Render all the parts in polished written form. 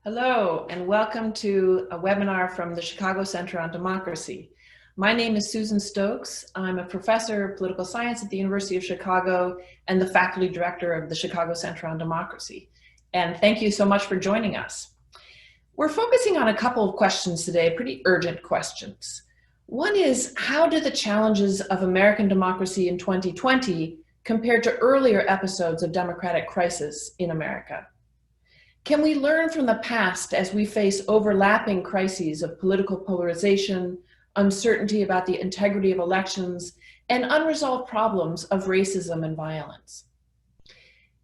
Hello, and welcome to a webinar from the Chicago Center on Democracy. My name is Susan Stokes. I'm a professor of political science at the University of Chicago and the faculty director of the Chicago Center on Democracy. And thank you so much for joining us. We're focusing on a couple of questions today, pretty urgent questions. One is, how do the challenges of American democracy in 2020 compare to earlier episodes of democratic crisis in America? Can we learn from the past as we face overlapping crises of political polarization, uncertainty about the integrity of elections, and unresolved problems of racism and violence?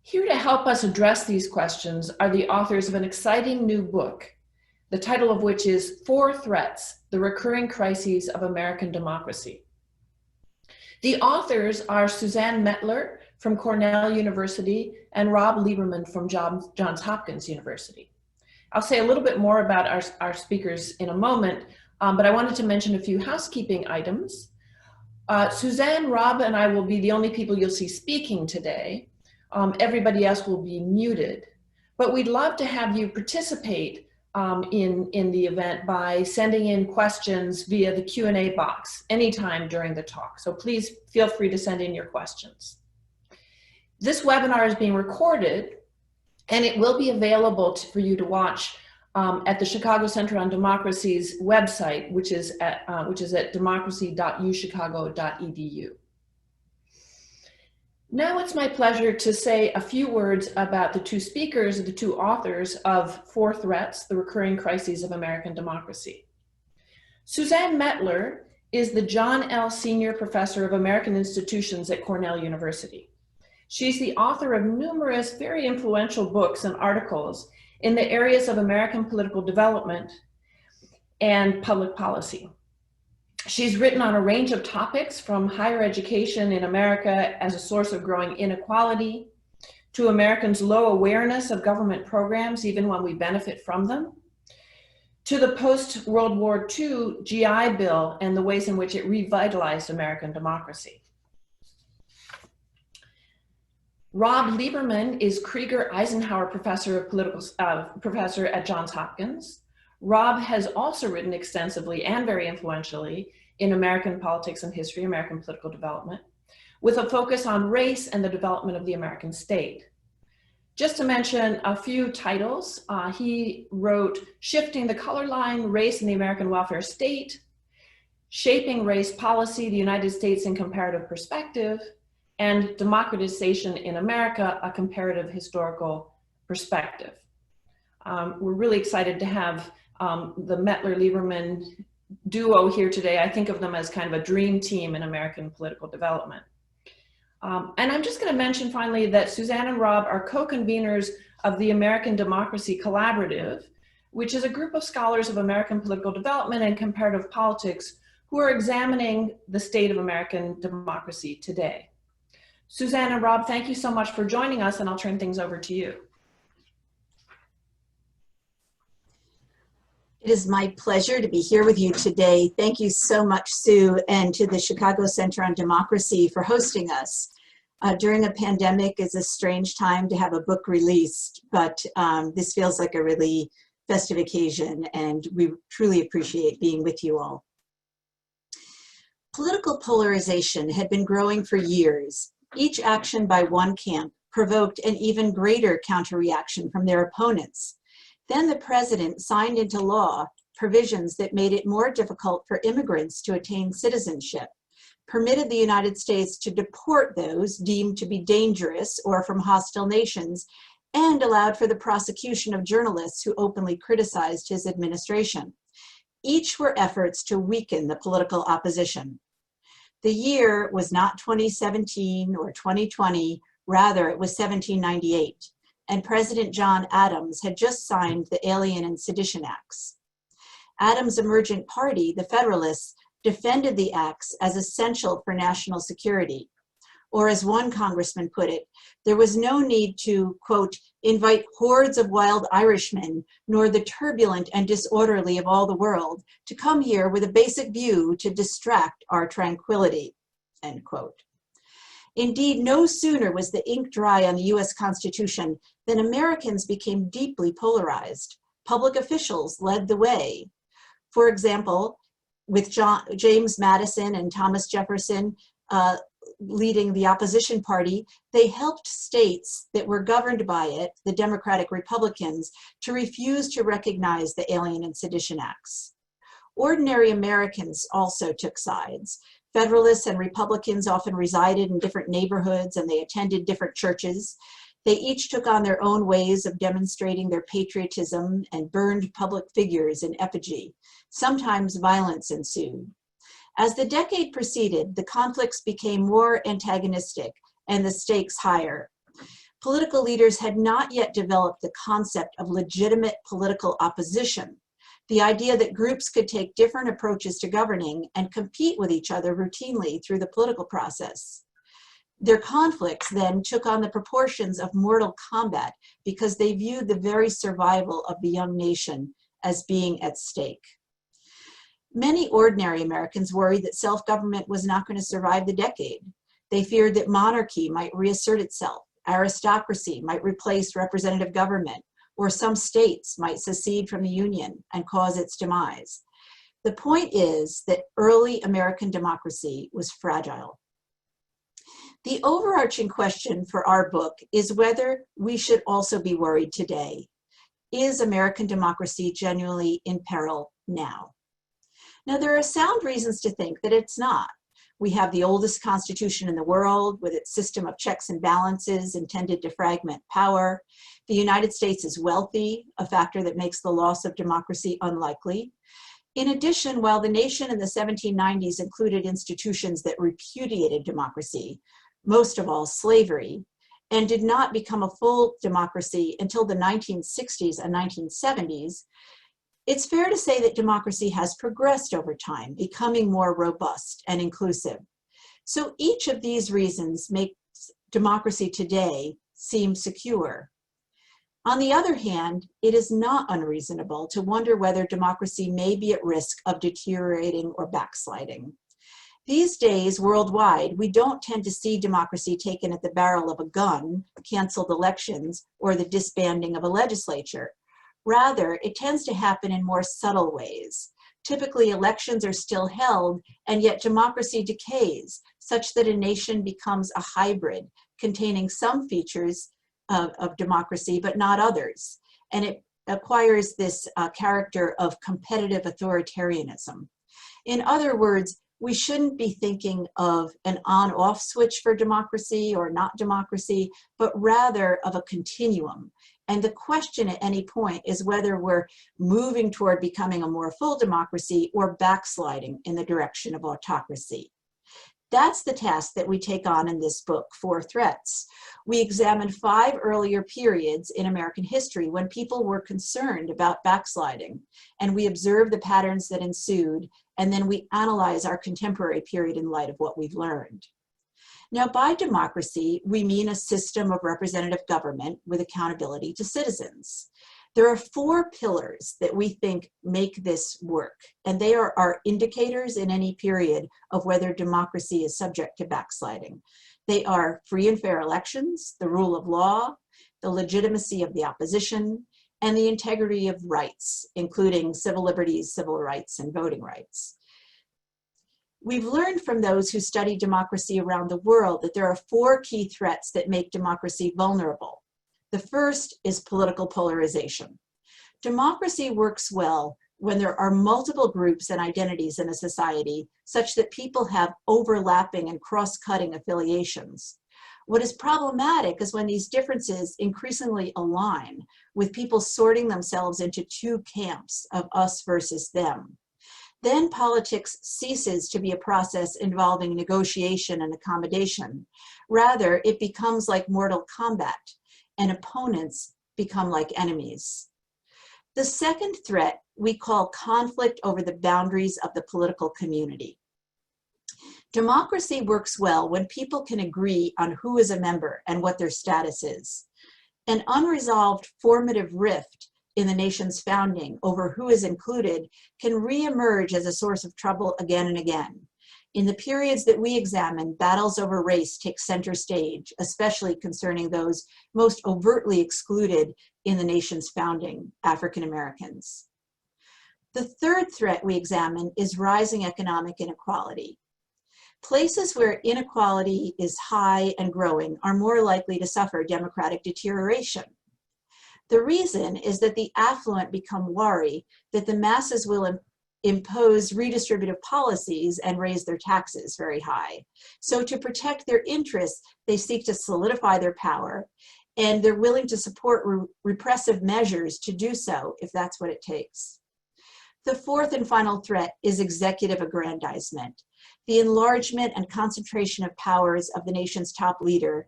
Here to help us address these questions are the authors of an exciting new book, the title of which is Four Threats: The Recurring Crises of American Democracy. The authors are Suzanne Mettler from Cornell University and Rob Lieberman from Johns Hopkins University. I'll say a little bit more about our speakers in a moment, but I wanted to mention a few housekeeping items. Suzanne, Rob, and I will be the only people you'll see speaking today. Everybody else will be muted, but we'd love to have you participate in the event by sending in questions via the Q&A box anytime during the talk. So please feel free to send in your questions. This webinar is being recorded and it will be available for you to watch at the Chicago Center on Democracy's website, which is at democracy.uchicago.edu. Now it's my pleasure to say a few words about the two speakers, the two authors of Four Threats: The Recurring Crises of American Democracy. Suzanne Mettler is the John L. Senior Professor of American Institutions at Cornell University. She's the author of numerous very influential books and articles in the areas of American political development and public policy. She's written on a range of topics, from higher education in America as a source of growing inequality, to Americans' low awareness of government programs, even when we benefit from them, to the post-World War II GI Bill and the ways in which it revitalized American democracy. Rob Lieberman is Krieger Eisenhower Professor at Johns Hopkins. Rob has also written extensively and very influentially in American politics and history, American political development, with a focus on race and the development of the American state. Just to mention a few titles, he wrote Shifting the Color Line, Race in the American Welfare State, Shaping Race Policy, the United States in Comparative Perspective, and Democratization in America, a Comparative Historical Perspective. We're really excited to have the Mettler-Lieberman duo here today. I think of them as kind of a dream team in American political development. And I'm just going to mention finally that Suzanne and Rob are co-conveners of the American Democracy Collaborative, which is a group of scholars of American political development and comparative politics who are examining the state of American democracy today. Suzanne and Rob, thank you so much for joining us, and I'll turn things over to you. It is my pleasure to be here with you today. Thank you so much, Sue, and to the Chicago Center on Democracy for hosting us. During a pandemic is a strange time to have a book released, but this feels like a really festive occasion, and we truly appreciate being with you all. Political polarization had been growing for years. Each action by one camp provoked an even greater counterreaction from their opponents. Then the president signed into law provisions that made it more difficult for immigrants to attain citizenship, permitted the United States to deport those deemed to be dangerous or from hostile nations, and allowed for the prosecution of journalists who openly criticized his administration. Each were efforts to weaken the political opposition. The year was not 2017 or 2020, rather it was 1798, and President John Adams had just signed the Alien and Sedition Acts. Adams' emergent party, the Federalists, defended the acts as essential for national security. Or as one congressman put it, there was no need to, quote, invite hordes of wild Irishmen, nor the turbulent and disorderly of all the world, to come here with a basic view to distract our tranquility, end quote. Indeed, no sooner was the ink dry on the US Constitution than Americans became deeply polarized. Public officials led the way. For example, with James Madison and Thomas Jefferson leading the opposition party, they helped states that were governed by it, the Democratic Republicans, to refuse to recognize the Alien and Sedition Acts. Ordinary Americans also took sides. Federalists and Republicans often resided in different neighborhoods and they attended different churches. They each took on their own ways of demonstrating their patriotism and burned public figures in effigy. Sometimes violence ensued. As the decade proceeded, the conflicts became more antagonistic and the stakes higher. Political leaders had not yet developed the concept of legitimate political opposition, the idea that groups could take different approaches to governing and compete with each other routinely through the political process. Their conflicts then took on the proportions of mortal combat because they viewed the very survival of the young nation as being at stake. Many ordinary Americans worried that self-government was not going to survive the decade. They feared that monarchy might reassert itself, aristocracy might replace representative government, or some states might secede from the Union and cause its demise. The point is that early American democracy was fragile. The overarching question for our book is whether we should also be worried today. Is American democracy genuinely in peril now? Now, there are sound reasons to think that it's not. We have the oldest constitution in the world with its system of checks and balances intended to fragment power. The United States is wealthy, a factor that makes the loss of democracy unlikely. In addition, while the nation in the 1790s included institutions that repudiated democracy, most of all slavery, and did not become a full democracy until the 1960s and 1970s, it's fair to say that democracy has progressed over time, becoming more robust and inclusive. So each of these reasons makes democracy today seem secure. On the other hand, it is not unreasonable to wonder whether democracy may be at risk of deteriorating or backsliding. These days, worldwide, we don't tend to see democracy taken at the barrel of a gun, canceled elections, or the disbanding of a legislature. Rather, it tends to happen in more subtle ways. Typically, elections are still held, and yet democracy decays, such that a nation becomes a hybrid, containing some features of democracy, but not others. And it acquires this character of competitive authoritarianism. In other words, we shouldn't be thinking of an on-off switch for democracy or not democracy, but rather of a continuum. And the question at any point is whether we're moving toward becoming a more full democracy or backsliding in the direction of autocracy. That's the task that we take on in this book, 4 Threats. We examine 5 earlier periods in American history when people were concerned about backsliding, and we observe the patterns that ensued, and then we analyze our contemporary period in light of what we've learned. Now, by democracy, we mean a system of representative government with accountability to citizens. There are 4 pillars that we think make this work, and they are our indicators in any period of whether democracy is subject to backsliding. They are free and fair elections, the rule of law, the legitimacy of the opposition, and the integrity of rights, including civil liberties, civil rights, and voting rights. We've learned from those who study democracy around the world that there are 4 key threats that make democracy vulnerable. The first is political polarization. Democracy works well when there are multiple groups and identities in a society such that people have overlapping and cross-cutting affiliations. What is problematic is when these differences increasingly align, with people sorting themselves into 2 camps of us versus them. Then politics ceases to be a process involving negotiation and accommodation. Rather, it becomes like mortal combat, and opponents become like enemies. The second threat we call conflict over the boundaries of the political community. Democracy works well when people can agree on who is a member and what their status is. An unresolved formative rift in the nation's founding over who is included can reemerge as a source of trouble again and again. In the periods that we examine, battles over race take center stage, especially concerning those most overtly excluded in the nation's founding, African Americans. The third threat we examine is rising economic inequality. Places where inequality is high and growing are more likely to suffer democratic deterioration. The reason is that the affluent become worried that the masses will impose redistributive policies and raise their taxes very high. So to protect their interests, they seek to solidify their power, and they're willing to support repressive measures to do so if that's what it takes. The fourth and final threat is executive aggrandizement, the enlargement and concentration of powers of the nation's top leader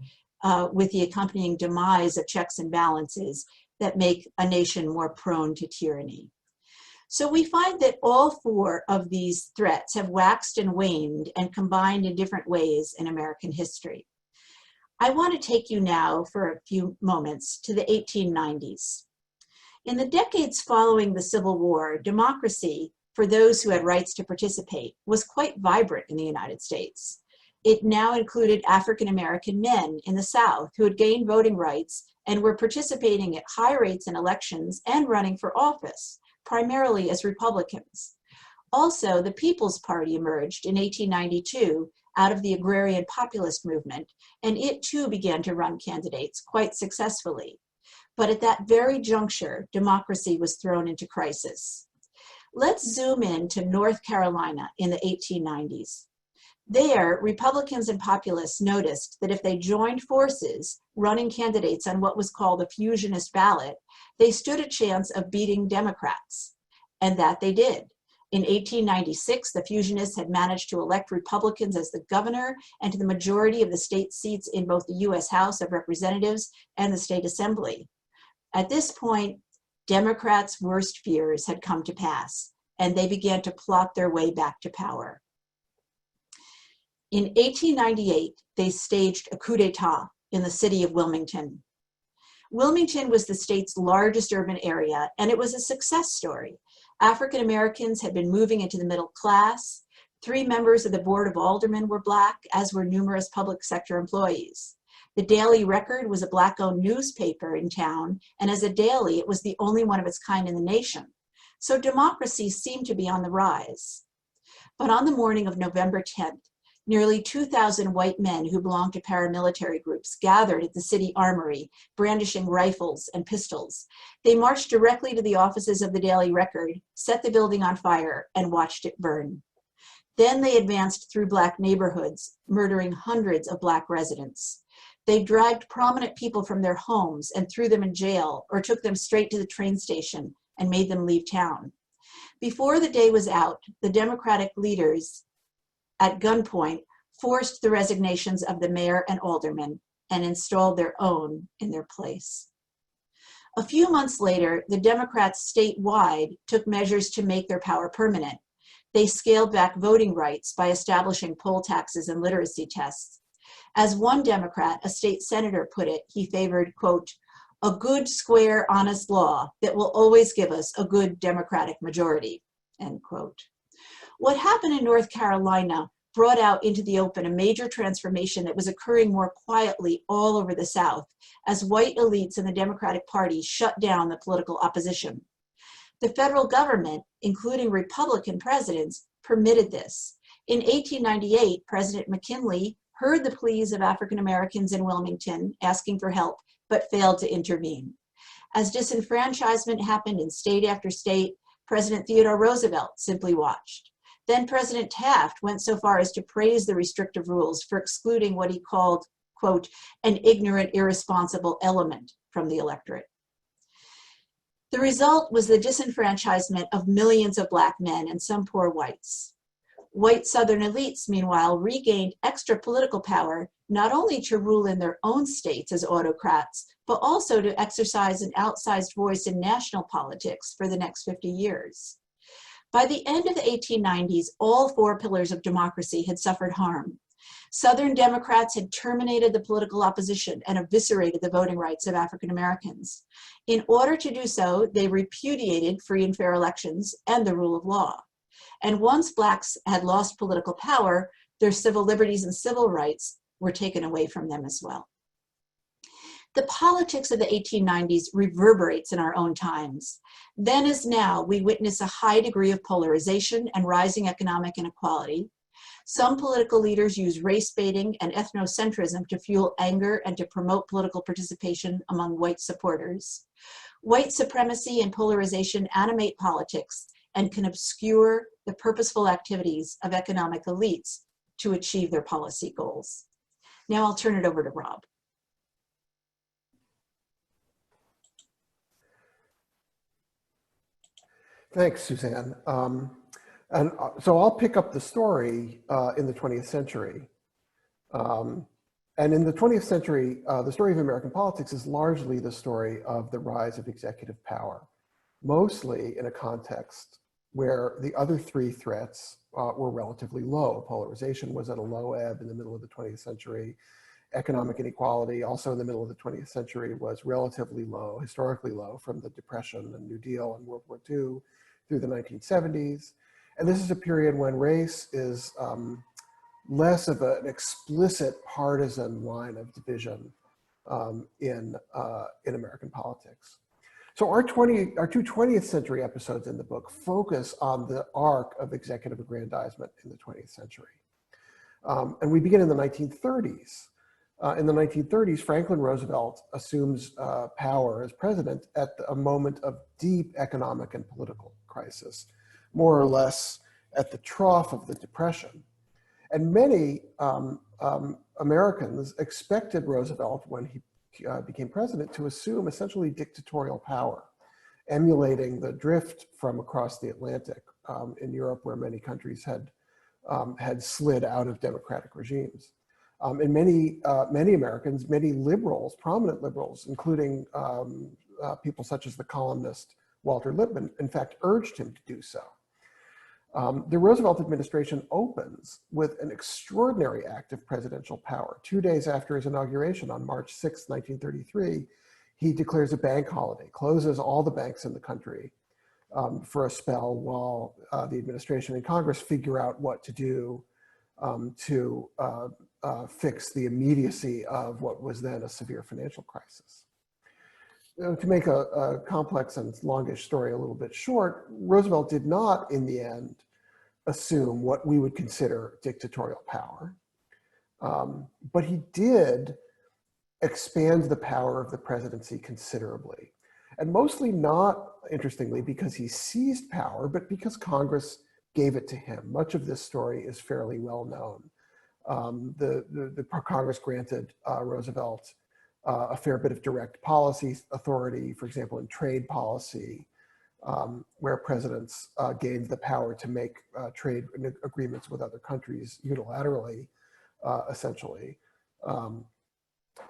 with the accompanying demise of checks and balances that make a nation more prone to tyranny. So we find that all four of these threats have waxed and waned and combined in different ways in American history. I want to take you now for a few moments to the 1890s. In the decades following the Civil War, democracy, for those who had rights to participate, was quite vibrant in the United States. It now included African American men in the South who had gained voting rights and were participating at high rates in elections and running for office, primarily as Republicans. Also, the People's Party emerged in 1892 out of the agrarian populist movement, and it too began to run candidates quite successfully. But at that very juncture, democracy was thrown into crisis. Let's zoom in to North Carolina in the 1890s. There, Republicans and populists noticed that if they joined forces, running candidates on what was called a fusionist ballot, they stood a chance of beating Democrats. And that they did. In 1896, the fusionists had managed to elect Republicans as the governor and to the majority of the state seats in both the U.S. House of Representatives and the state assembly. At this point, Democrats' worst fears had come to pass, and they began to plot their way back to power. In 1898, they staged a coup d'etat in the city of Wilmington. Wilmington was the state's largest urban area, and it was a success story. African Americans had been moving into the middle class. 3 members of the Board of Aldermen were Black, as were numerous public sector employees. The Daily Record was a Black-owned newspaper in town, and as a daily, it was the only one of its kind in the nation. So democracy seemed to be on the rise. But on the morning of November 10th, nearly 2,000 white men who belonged to paramilitary groups gathered at the city armory, brandishing rifles and pistols. They marched directly to the offices of the Daily Record, set the building on fire, and watched it burn. Then they advanced through Black neighborhoods, murdering hundreds of Black residents. They dragged prominent people from their homes and threw them in jail, or took them straight to the train station and made them leave town. Before the day was out, the Democratic leaders, at gunpoint, forced the resignations of the mayor and aldermen and installed their own in their place. A few months later, the Democrats statewide took measures to make their power permanent. They scaled back voting rights by establishing poll taxes and literacy tests. As one Democrat, a state senator, put it, he favored, quote, a good, square, honest law that will always give us a good Democratic majority, end quote. What happened in North Carolina brought out into the open a major transformation that was occurring more quietly all over the South as white elites in the Democratic Party shut down the political opposition. The federal government, including Republican presidents, permitted this. In 1898, President McKinley heard the pleas of African Americans in Wilmington asking for help, but failed to intervene. As disenfranchisement happened in state after state, President Theodore Roosevelt simply watched. Then President Taft went so far as to praise the restrictive rules for excluding what he called, quote, an ignorant, irresponsible element from the electorate. The result was the disenfranchisement of millions of Black men and some poor whites. White Southern elites, meanwhile, regained extra political power, not only to rule in their own states as autocrats, but also to exercise an outsized voice in national politics for the next 50 years. By the end of the 1890s, all 4 pillars of democracy had suffered harm. Southern Democrats had terminated the political opposition and eviscerated the voting rights of African Americans. In order to do so, they repudiated free and fair elections and the rule of law. And once Blacks had lost political power, their civil liberties and civil rights were taken away from them as well. The politics of the 1890s reverberates in our own times. Then as now, we witness a high degree of polarization and rising economic inequality. Some political leaders use race baiting and ethnocentrism to fuel anger and to promote political participation among white supporters. White supremacy and polarization animate politics and can obscure the purposeful activities of economic elites to achieve their policy goals. Now I'll turn it over to Rob. Thanks, Suzanne. So I'll pick up the story in the 20th century. And in the 20th century, the story of American politics is largely the story of the rise of executive power, mostly in a context where the other three threats were relatively low. Polarization was at a low ebb in the middle of the 20th century. Economic inequality, also in the middle of the 20th century, was relatively low, historically low, from the Depression and New Deal and World War II through the 1970s. And this is a period when race is less of an explicit partisan line of division in American politics. So our two 20th century episodes in the book focus on the arc of executive aggrandizement in the 20th century. And we begin in the 1930s. In the 1930s, Franklin Roosevelt assumes power as president at a moment of deep economic and political crisis, more or less at the trough of the Depression. And many Americans expected Roosevelt, when he became president, to assume essentially dictatorial power, emulating the drift from across the Atlantic in Europe, where many countries had slid out of democratic regimes. And many Americans, many liberals, prominent liberals, including people such as the columnist Walter Lippmann, in fact, urged him to do so. The Roosevelt administration opens with an extraordinary act of presidential power. 2 days after his inauguration on March 6, 1933, he declares a bank holiday, closes all the banks in the country for a spell while the administration and Congress figure out what to do to fix the immediacy of what was then a severe financial crisis. To make a complex and longish story a little bit short, Roosevelt did not, in the end, assume what we would consider dictatorial power, but he did expand the power of the presidency considerably. And mostly not, interestingly, because he seized power, but because Congress gave it to him. Much of this story is fairly well known. The Congress granted Roosevelt a fair bit of direct policy authority, for example, in trade policy, where presidents gained the power to make trade agreements with other countries unilaterally, essentially.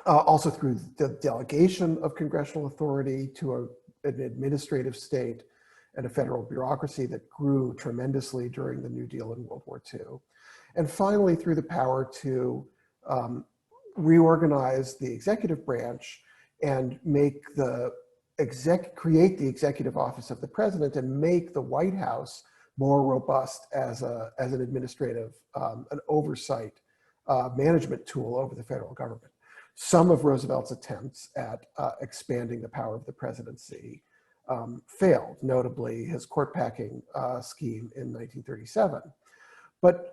Also through the delegation of congressional authority to an administrative state and a federal bureaucracy that grew tremendously during the New Deal and World War II. And finally, through the power to reorganize the executive branch and make create the executive office of the president and make the White House more robust as an administrative, an oversight management tool over the federal government. Some of Roosevelt's attempts at expanding the power of the presidency failed, notably his court packing scheme in 1937. But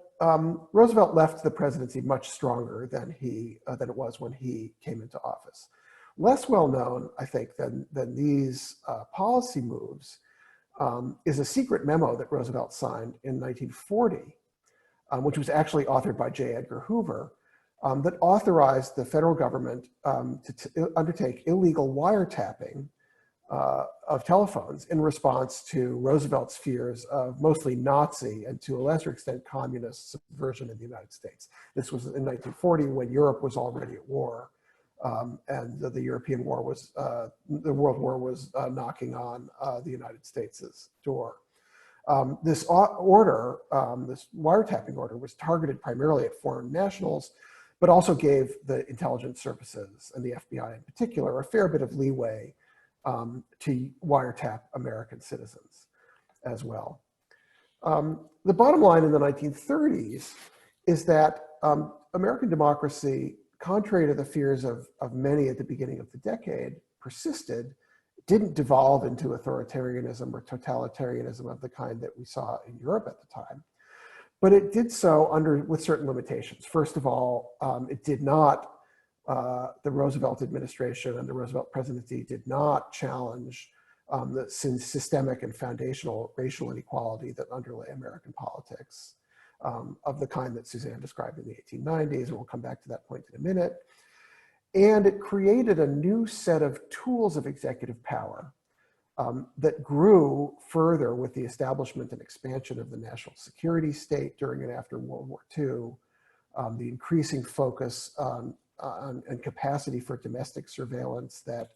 Roosevelt left the presidency much stronger than it was when he came into office. Less well known, I think, than these policy moves is a secret memo that Roosevelt signed in 1940, which was actually authored by J. Edgar Hoover, that authorized the federal government to undertake illegal wiretapping of telephones in response to Roosevelt's fears of mostly Nazi and to a lesser extent communist subversion in the United States. This was in 1940 when Europe was already at war, and the European war was, the World War was knocking on the United States' door. This order, this wiretapping order, was targeted primarily at foreign nationals, but also gave the intelligence services and the FBI in particular a fair bit of leeway to wiretap American citizens as well. The bottom line in the 1930s is that American democracy, contrary to the fears of many at the beginning of the decade, persisted, didn't devolve into authoritarianism or totalitarianism of the kind that we saw in Europe at the time. But it did so with certain limitations. First of all, it did not, the Roosevelt administration and the Roosevelt presidency did not challenge the systemic and foundational racial inequality that underlay American politics, of the kind that Suzanne described in the 1890s, and we'll come back to that point in a minute. And it created a new set of tools of executive power that grew further with the establishment and expansion of the national security state during and after World War II, the increasing focus on and capacity for domestic surveillance that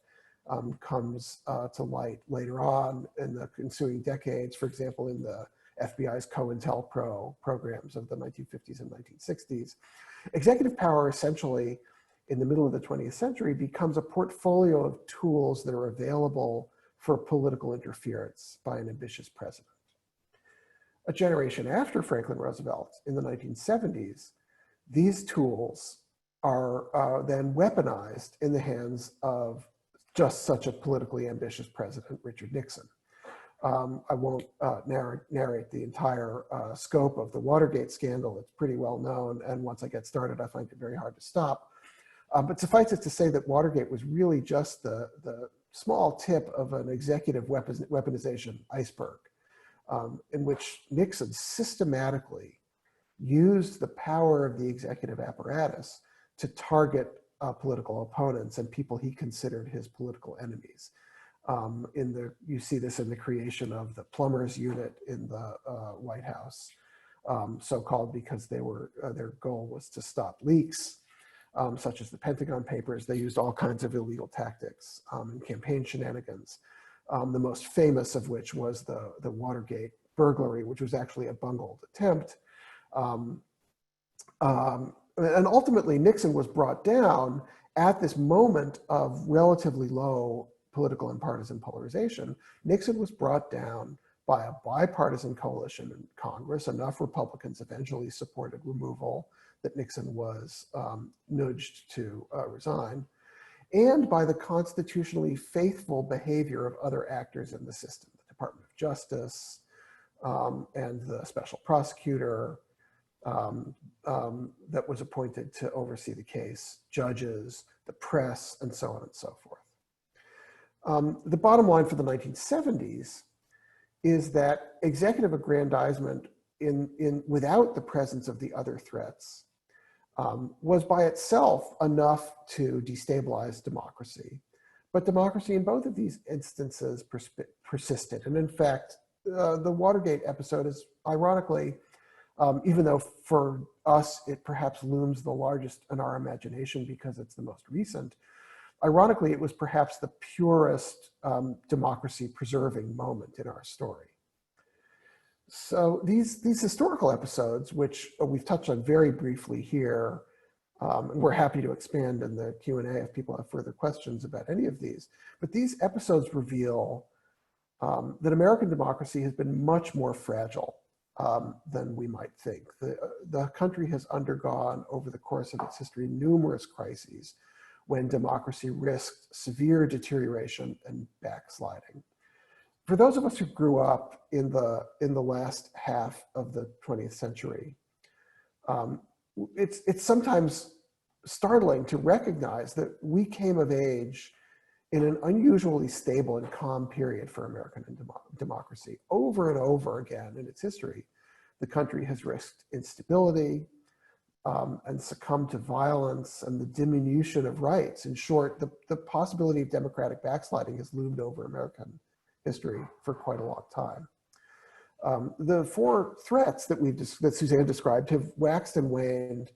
comes to light later on in the ensuing decades, for example, in the FBI's COINTELPRO programs of the 1950s and 1960s. Executive power essentially in the middle of the 20th century becomes a portfolio of tools that are available for political interference by an ambitious president. A generation after Franklin Roosevelt, in the 1970s, these tools are then weaponized in the hands of just such a politically ambitious president, Richard Nixon. I won't narrate the entire scope of the Watergate scandal. It's pretty well known, and once I get started, I find it very hard to stop. But suffice it to say that Watergate was really just the small tip of an executive weaponization iceberg, in which Nixon systematically used the power of the executive apparatus to target political opponents and people he considered his political enemies. You see this in the creation of the plumbers unit in the White House, so-called because their goal was to stop leaks, such as the Pentagon Papers. They used all kinds of illegal tactics and campaign shenanigans, the most famous of which was the Watergate burglary, which was actually a bungled attempt. And ultimately, Nixon was brought down at this moment of relatively low political and partisan polarization. Nixon was brought down by a bipartisan coalition in Congress. Enough Republicans eventually supported removal that Nixon was nudged to resign, and by the constitutionally faithful behavior of other actors in the system, the Department of Justice and the special prosecutor that was appointed to oversee the case, judges, the press, and so on and so forth. The bottom line for the 1970s is that executive aggrandizement without the presence of the other threats was by itself enough to destabilize democracy. But democracy in both of these instances persisted. And in fact, the Watergate episode is ironically, even though for us it perhaps looms the largest in our imagination because it's the most recent, ironically, it was perhaps the purest democracy preserving moment in our story. So these historical episodes, which we've touched on very briefly here, and we're happy to expand in the Q&A if people have further questions about any of these, but these episodes reveal that American democracy has been much more fragile than we might think. The country has undergone over the course of its history numerous crises when democracy risked severe deterioration and backsliding. For those of us who grew up in the last half of the 20th century, it's sometimes startling to recognize that we came of age in an unusually stable and calm period for American democracy. Over and over again in its history, the country has risked instability and succumbed to violence and the diminution of rights. In short, the possibility of democratic backsliding has loomed over American history for quite a long time. The four threats that Suzanne described have waxed and waned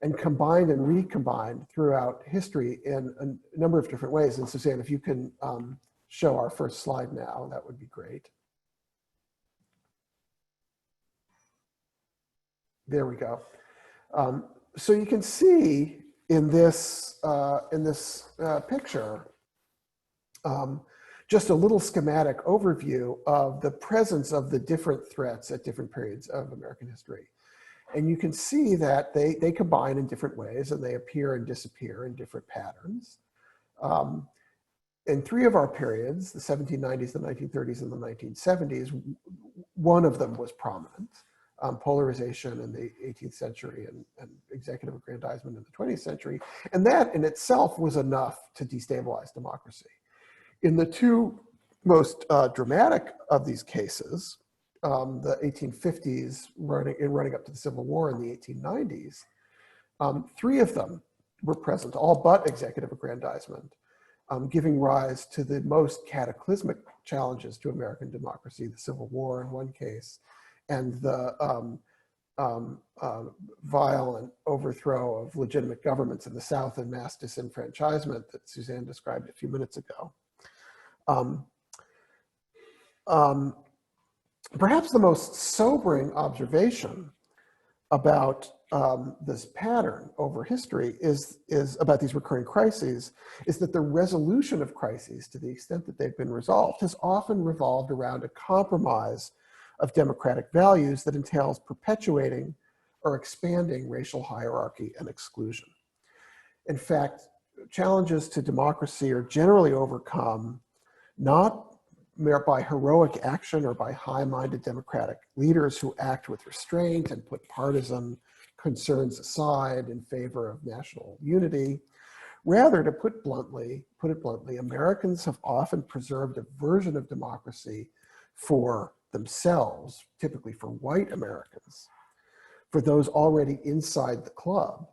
and combined and recombined throughout history in a number of different ways. And Suzanne, if you can show our first slide now, that would be great. There we go. So you can see in this picture just a little schematic overview of the presence of the different threats at different periods of American history. And you can see that they combine in different ways, and they appear and disappear in different patterns. In three of our periods, the 1790s, the 1930s, and the 1970s, one of them was prominent. Polarization in the 18th century and executive aggrandizement in the 20th century. And that in itself was enough to destabilize democracy. In the two most dramatic of these cases, the 1850s running up to the Civil War in the 1890s, three of them were present, all but executive aggrandizement, giving rise to the most cataclysmic challenges to American democracy, the Civil War in one case, and the violent overthrow of legitimate governments in the South and mass disenfranchisement that Suzanne described a few minutes ago. Perhaps the most sobering observation about this pattern over history is about these recurring crises, is that the resolution of crises, to the extent that they've been resolved, has often revolved around a compromise of democratic values that entails perpetuating or expanding racial hierarchy and exclusion. In fact, challenges to democracy are generally overcome not by heroic action or by high-minded democratic leaders who act with restraint and put partisan concerns aside in favor of national unity. Rather, to put it bluntly, Americans have often preserved a version of democracy for themselves, typically for white Americans, for those already inside the club,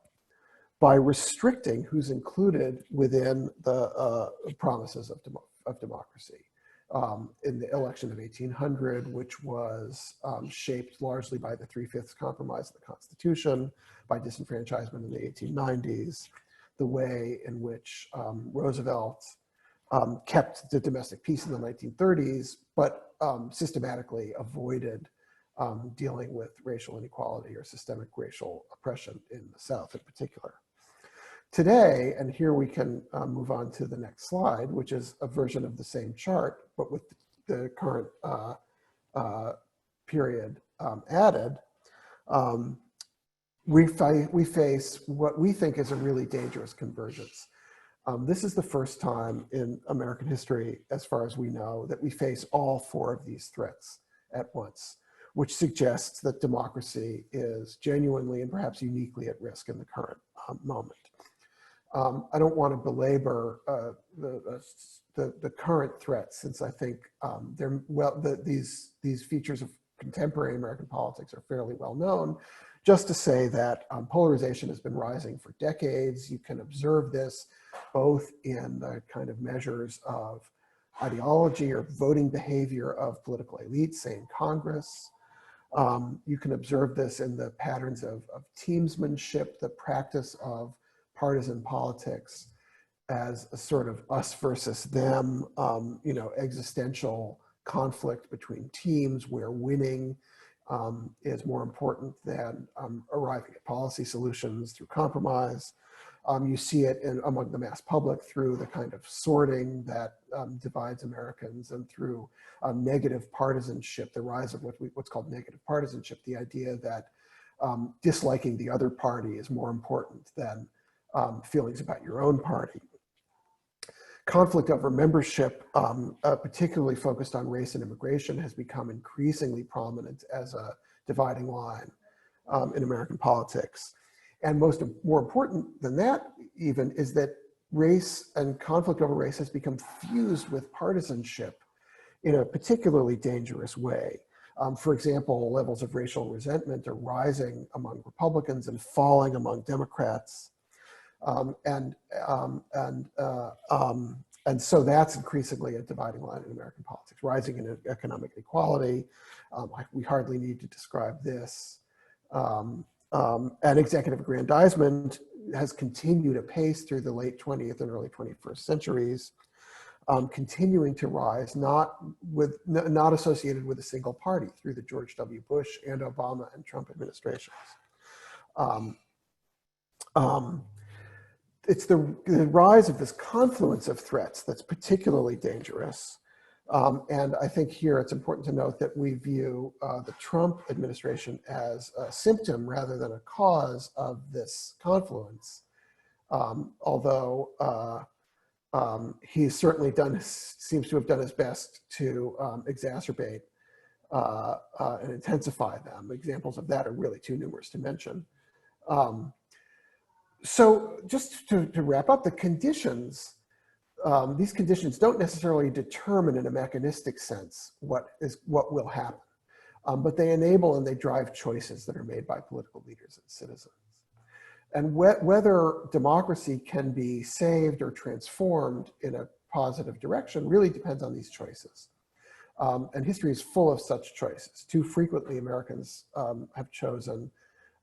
by restricting who's included within the promises of democracy. In the election of 1800, which was shaped largely by the 3/5 compromise of the Constitution, by disenfranchisement in the 1890s, the way in which Roosevelt kept the domestic peace in the 1930s, but systematically avoided dealing with racial inequality or systemic racial oppression in the South in particular. Today, and here we can move on to the next slide, which is a version of the same chart, but with the current period added, we face what we think is a really dangerous convergence. This is the first time in American history, as far as we know, that we face all four of these threats at once, which suggests that democracy is genuinely and perhaps uniquely at risk in the current moment. I don't want to belabor the current threats, since I think these features of contemporary American politics are fairly well known. Just to say that polarization has been rising for decades. You can observe this both in the kind of measures of ideology or voting behavior of political elites, say in Congress. You can observe this in the patterns of teamsmanship, the practice of partisan politics as a sort of us versus them, existential conflict between teams where winning is more important than arriving at policy solutions through compromise. You see it among the mass public through the kind of sorting that divides Americans, and through negative partisanship, the rise of what's called negative partisanship, the idea that disliking the other party is more important than feelings about your own party. Conflict over membership, particularly focused on race and immigration, has become increasingly prominent as a dividing line in American politics. And more important than that even is that race and conflict over race has become fused with partisanship in a particularly dangerous way. For example, levels of racial resentment are rising among Republicans and falling among Democrats. And so that's increasingly a dividing line in American politics, rising in economic inequality. We hardly need to describe this. And executive aggrandizement has continued apace through the late 20th and early 21st centuries, continuing to rise, not associated with a single party through the George W. Bush and Obama and Trump administrations. It's the rise of this confluence of threats that's particularly dangerous. And I think here it's important to note that we view the Trump administration as a symptom rather than a cause of this confluence. Although he's certainly seems to have done his best to exacerbate and intensify them. Examples of that are really too numerous to mention. So just to wrap up, the conditions, these conditions don't necessarily determine in a mechanistic sense what will happen, but they enable and they drive choices that are made by political leaders and citizens. And whether democracy can be saved or transformed in a positive direction really depends on these choices. And history is full of such choices. Too frequently, Americans have chosen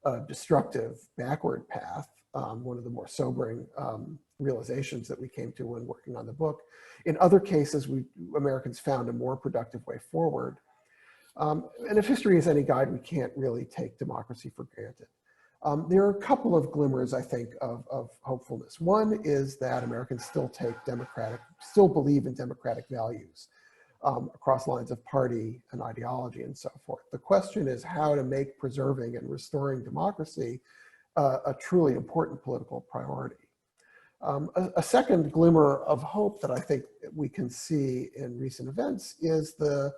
a destructive backward path, one of the more sobering realizations that we came to when working on the book. In other cases, Americans found a more productive way forward. And if history is any guide, we can't really take democracy for granted. There are a couple of glimmers, I think, of hopefulness. One is that Americans still believe in democratic values across lines of party and ideology and so forth. The question is how to make preserving and restoring democracy a truly important political priority. A second glimmer of hope that I think we can see in recent events is the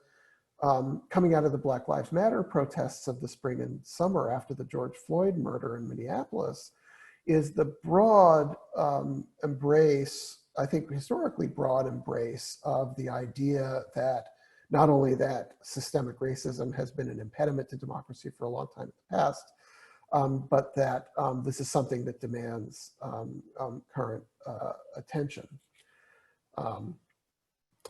coming out of the Black Lives Matter protests of the spring and summer after the George Floyd murder in Minneapolis, is the broad embrace, I think historically broad embrace of the idea that not only that systemic racism has been an impediment to democracy for a long time in the past, but that this is something that demands current attention.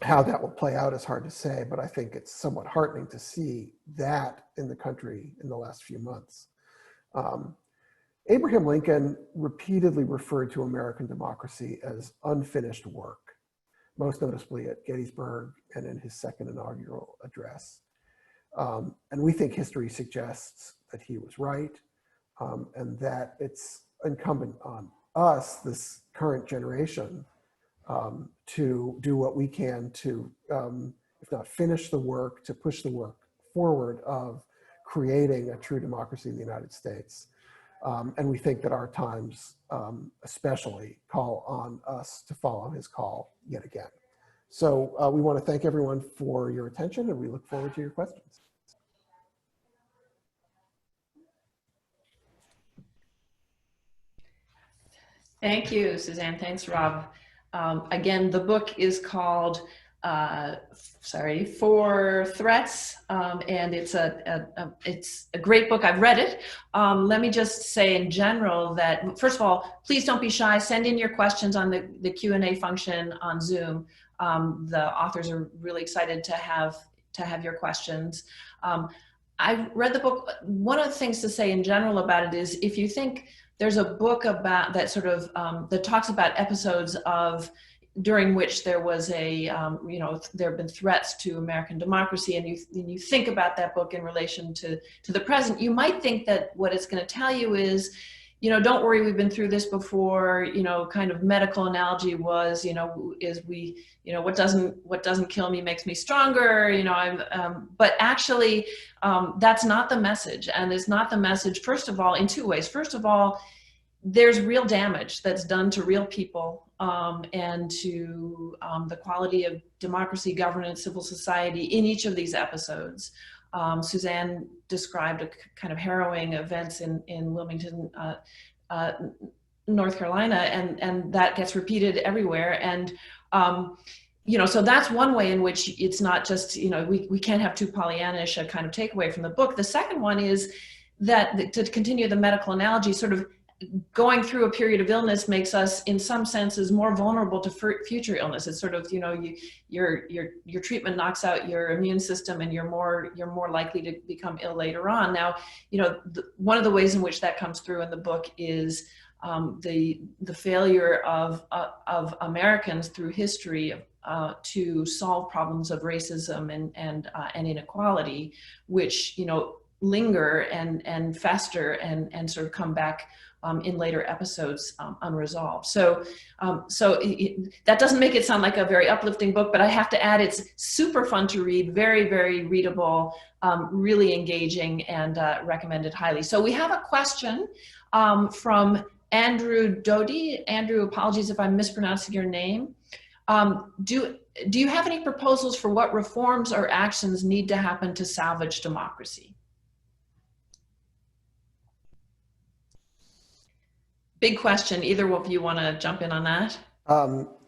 How that will play out is hard to say, but I think it's somewhat heartening to see that in the country in the last few months. Abraham Lincoln repeatedly referred to American democracy as unfinished work, most noticeably at Gettysburg and in his second inaugural address. And we think history suggests that he was right, and that it's incumbent on us, this current generation, to do what we can to, if not finish the work, to push the work forward of creating a true democracy in the United States. And we think that our times especially call on us to follow his call yet again. So we want to thank everyone for your attention, and we look forward to your questions. Thank you, Suzanne. Thanks, Rob. Again, the book is called Four Threats, and it's a great book. I've read it. Let me just say in general that, first of all, please don't be shy. Send in your questions on the Q&A function on Zoom. The authors are really excited to have your questions. I read the book. One of the things to say in general about it is, if you think there's a book about that sort of that talks about episodes of during which there was a there have been threats to American democracy, and you think about that book in relation to the present, you might think that what it's going to tell you is, don't worry, we've been through this before. Kind of medical analogy was, what doesn't kill me makes me stronger. But actually, that's not the message, and it's not the message. First of all, in two ways. First of all, there's real damage that's done to real people and to the quality of democracy, governance, civil society in each of these episodes. Suzanne described a kind of harrowing events in Wilmington, North Carolina, and that gets repeated everywhere. And so that's one way in which it's not just, we can't have too Pollyannish a kind of takeaway from the book. The second one is that, to continue the medical analogy, sort of going through a period of illness makes us, in some senses, more vulnerable to future illness. It's sort of, your treatment knocks out your immune system, and you're more likely to become ill later on. Now, one of the ways in which that comes through in the book is the failure of Americans through history to solve problems of racism and inequality, which linger and fester and sort of come back in later episodes unresolved. So, that doesn't make it sound like a very uplifting book, but I have to add it's super fun to read, very, very readable, really engaging, and recommended highly. So we have a question from Andrew Doty. Andrew, apologies if I'm mispronouncing your name. Do you have any proposals for what reforms or actions need to happen to salvage democracy? Big question. Either of you want to jump in on that?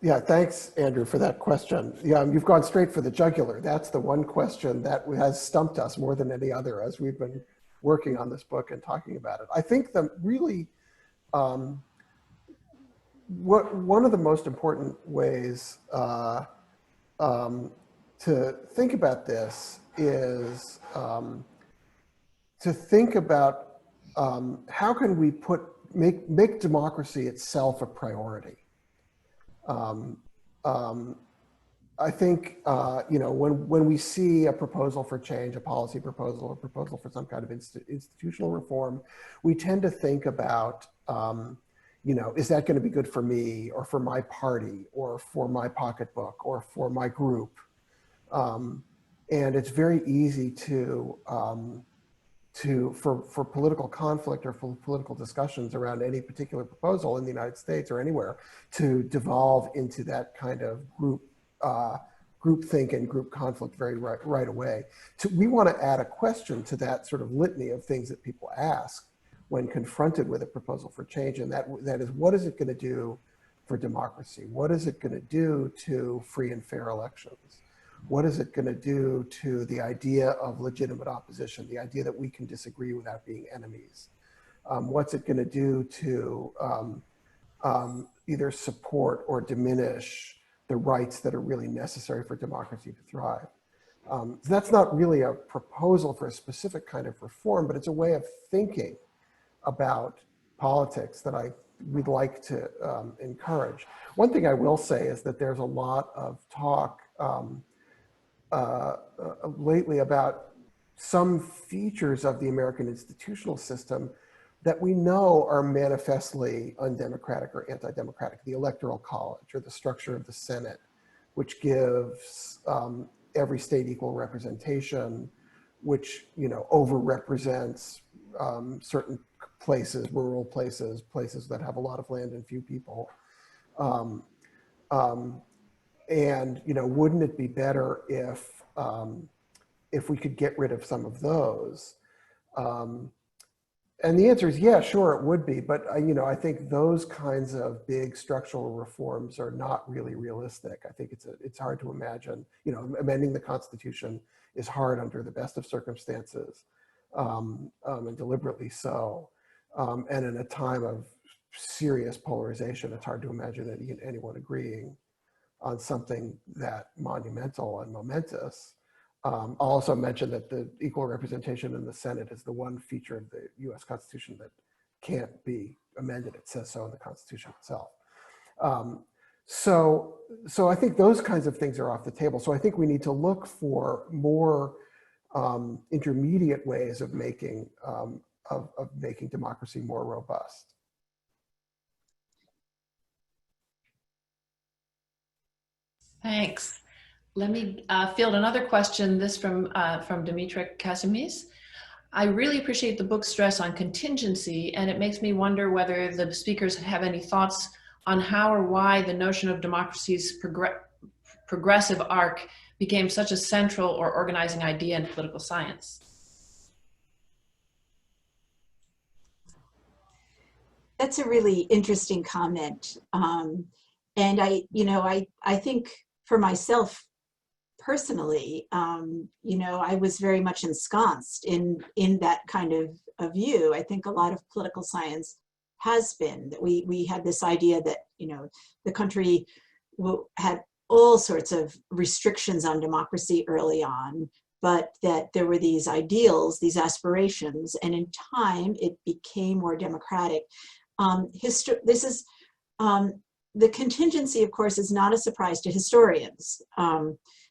Yeah, thanks, Andrew, for that question. Yeah, you've gone straight for the jugular. That's the one question that has stumped us more than any other as we've been working on this book and talking about it. I think that really, one of the most important ways to think about this is to think about how can we make democracy itself a priority. I think when we see a proposal for change, a policy proposal, a proposal for some kind of institutional reform, we tend to think about is that going to be good for me or for my party or for my pocketbook or for my group? And it's very easy for political conflict or for political discussions around any particular proposal in the United States or anywhere to devolve into that kind of group think and group conflict very right away. We want to add a question to that sort of litany of things that people ask when confronted with a proposal for change, and that is, what is it going to do for democracy? What is it going to do to free and fair elections? What is it going to do to the idea of legitimate opposition, the idea that we can disagree without being enemies? What's it going to do to either support or diminish the rights that are really necessary for democracy to thrive? So that's not really a proposal for a specific kind of reform, but it's a way of thinking about politics that we'd like to encourage. One thing I will say is that there's a lot of talk lately about some features of the American institutional system that we know are manifestly undemocratic or anti-democratic. The Electoral College or the structure of the Senate, which gives every state equal representation, which overrepresents certain places, rural places, places that have a lot of land and few people. And wouldn't it be better if we could get rid of some of those? And the answer is, yeah, sure, it would be. But I think those kinds of big structural reforms are not really realistic. I think it's hard to imagine. Amending the Constitution is hard under the best of circumstances, and deliberately so. And in a time of serious polarization, it's hard to imagine anyone agreeing on something that monumental and momentous. I'll also mention that the equal representation in the Senate is the one feature of the US Constitution that can't be amended. It says so in the Constitution itself. So I think those kinds of things are off the table. So I think we need to look for more intermediate ways of making democracy more robust. Thanks. Let me field another question, this from Dimitra Kasimis. I really appreciate the book's stress on contingency, and it makes me wonder whether the speakers have any thoughts on how or why the notion of democracy's progressive arc became such a central or organizing idea in political science. That's a really interesting comment. And I think for myself personally, I was very much ensconced in that kind of a view. I think a lot of political science has been that we had this idea that, the country had all sorts of restrictions on democracy early on, but that there were these ideals, these aspirations, and in time it became more democratic. The contingency, of course, is not a surprise to historians.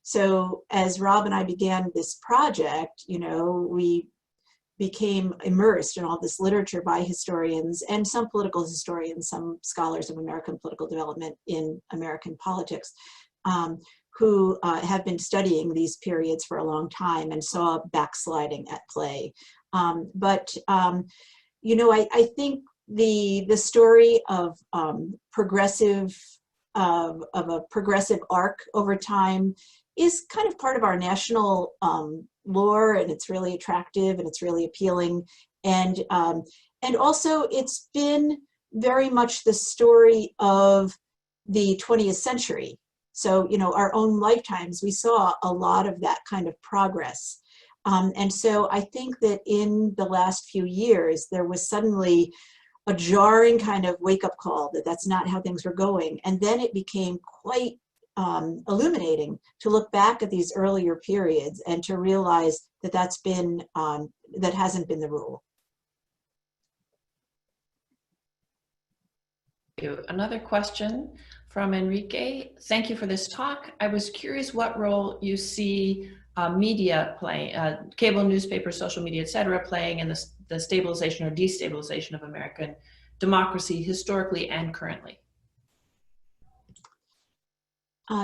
So as Rob and I began this project, we became immersed in all this literature by historians and some political historians, some scholars of American political development in American politics, who have been studying these periods for a long time and saw backsliding at play. You know, I think the story of a progressive arc over time is kind of part of our national lore, and it's really attractive and it's really appealing. And also it's been very much the story of the 20th century. So, you know, our own lifetimes, we saw a lot of that kind of progress. And so I think that in the last few years, there was suddenly a jarring kind of wake-up call that that's not how things were going. And then it became quite illuminating to look back at these earlier periods and to realize that that hasn't been the rule. Another question from Enrique. Thank you for this talk. I was curious what role you see media playing, cable newspapers, social media, et cetera, playing in the stabilization or destabilization of American democracy historically and currently.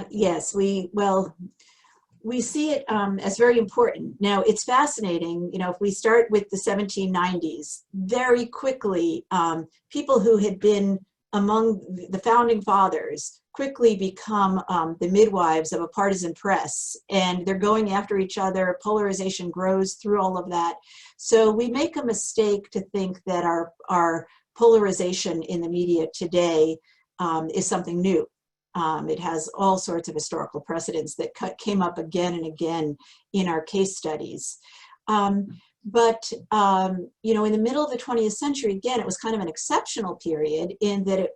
Yes, we see it as very important. Now, it's fascinating, you know, if we start with the 1790s, very quickly, people who had been among the founding fathers quickly become the midwives of a partisan press, and they're going after each other. Polarization grows through all of that. So we make a mistake to think that our polarization in the media today is something new. It has all sorts of historical precedents that came up again and again in our case studies. You know, in the middle of the 20th century, again, it was kind of an exceptional period in that